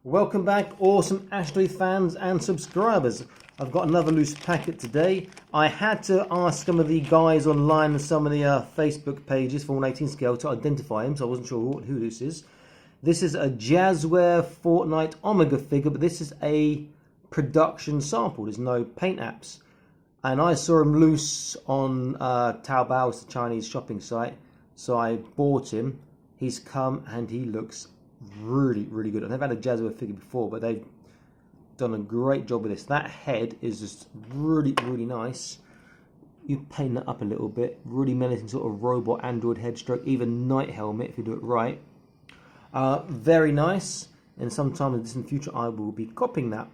Welcome back, awesome Ashley fans and subscribers. I've got another loose packet today. I had to ask some of the guys online and some of the Facebook pages for 1/18 scale to identify him, so I wasn't sure who this is. This is a Jazwares Fortnite Omega figure, but this is a production sample. There's no paint apps. And I saw him loose on Taobao, it's a Chinese shopping site, so I bought him. He's come and he looks really good. I've never had a Jazwares figure before, but they've done a great job with this. That head is just really nice. You paint that up a little bit, really menacing sort of robot android head stroke, even night helmet if you do it right. Very nice, and sometime in the distant future I will be copying that.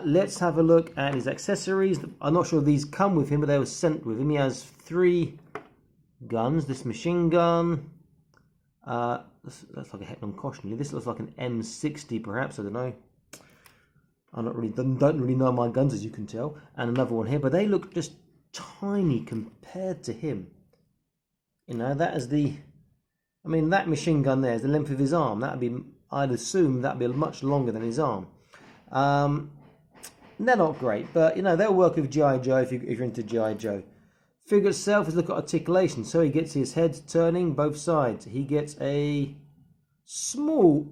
Let's have a look at his accessories. I'm not sure if these come with him, but they were sent with him. He has 3 guns. This machine gun, that's like a Hetman cautionary. This looks like an M60 perhaps, I don't know. I don't really know my guns, as you can tell. And another one here, but they look just tiny compared to him. You know, that is the, I mean, that machine gun there is the length of his arm. That'd be, I'd assume that'd be much longer than his arm. They're not great, but you know, they'll work with G.I. Joe if you're into G.I. Joe. Figure itself is look at articulation. So he gets his head turning both sides. He gets a small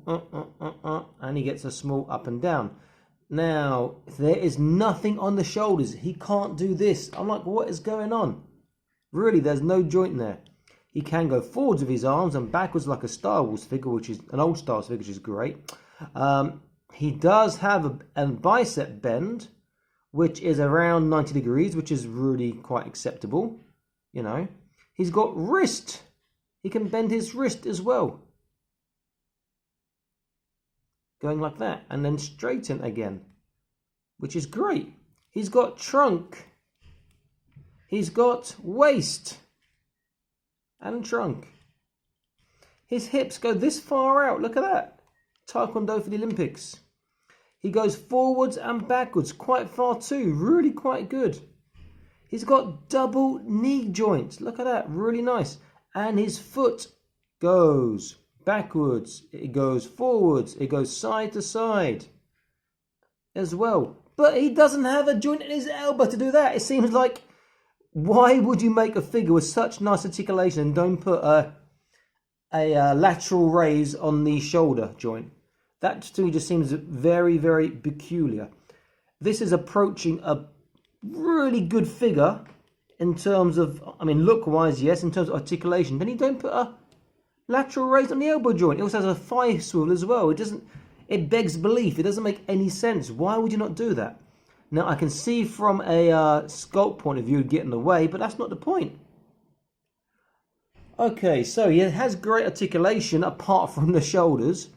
and he gets a small up and down. Now, there is nothing on the shoulders. He can't do this. I'm like, what is going on? Really, there's no joint there. He can go forwards with his arms and backwards like a Star Wars figure, which is an old Star Wars figure, which is great. He does have a bicep bend, which is around 90 degrees, which is really quite acceptable, you know. He's got wrist. He can bend his wrist as well. Going like that, and then straighten again, which is great. He's got trunk. He's got waist and trunk. His hips go this far out, look at that. Taekwondo for the Olympics. He goes forwards and backwards quite far too, really quite good. He's got double knee joints, look at that, really nice. And his foot goes backwards, it goes forwards, it goes side to side as well. But he doesn't have a joint in his elbow to do that. It seems like, why would you make a figure with such nice articulation and don't put a lateral raise on the shoulder joint? That to me just seems very peculiar. This is approaching a really good figure in terms of, I mean, look-wise, yes, in terms of articulation. Then you don't put a lateral raise on the elbow joint. It also has a thigh swivel as well. It begs belief. It doesn't make any sense. Why would you not do that? Now, I can see from a sculpt point of view it'd get in the way, but that's not the point. Okay, so he has great articulation apart from the shoulders.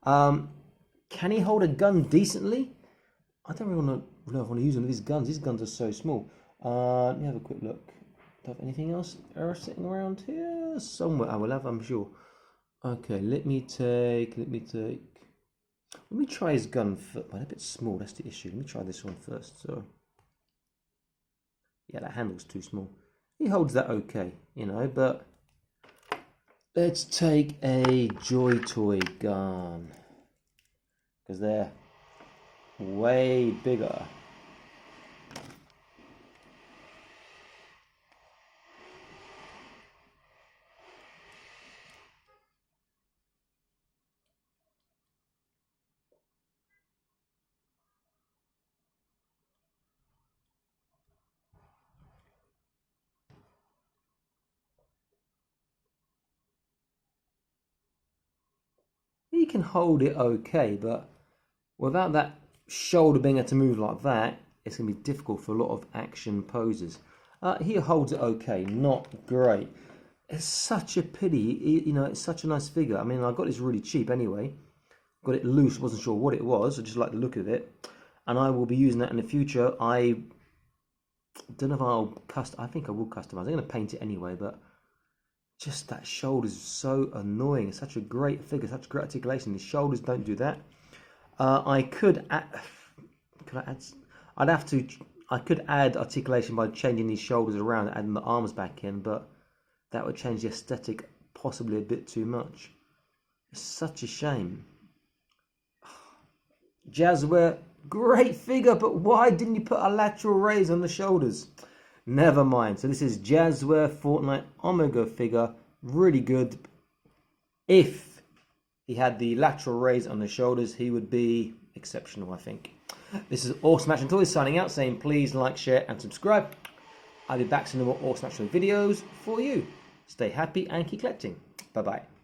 Can he hold a gun decently? I don't really know if I want to use one of these guns. These guns are so small. Let me have a quick look. Do I have anything else sitting around here? Somewhere I will have, I'm sure. Okay, let me try his gun first. Well, a bit small, that's the issue. Let me try this one first. So, yeah, that handle's too small. He holds that okay, you know, but let's take a Joy Toy gun, because they're way bigger. He can hold it okay, but without that shoulder being able to move like that, it's going to be difficult for a lot of action poses. He holds it okay, not great. It's such a pity, you know, it's such a nice figure. I mean, I got this really cheap anyway. Got it loose, wasn't sure what it was, I just like the look of it. And I will be using that in the future. I don't know if I think I will customize. I'm going to paint it anyway, but just that shoulder is so annoying. It's such a great figure, such great articulation. The shoulders don't do that. I could add articulation by changing these shoulders around and adding the arms back in, but that would change the aesthetic possibly a bit too much. It's such a shame. Jazwares, great figure, but why didn't you put a lateral raise on the shoulders? Never mind. So this is Jazwares Fortnite Omega figure. Really good. If he had the lateral raise on the shoulders, he would be exceptional, I think. This is Awesome Action Toys signing out, saying please like, share, and subscribe. I'll be back to more Awesome Action videos for you. Stay happy and keep collecting. Bye-bye.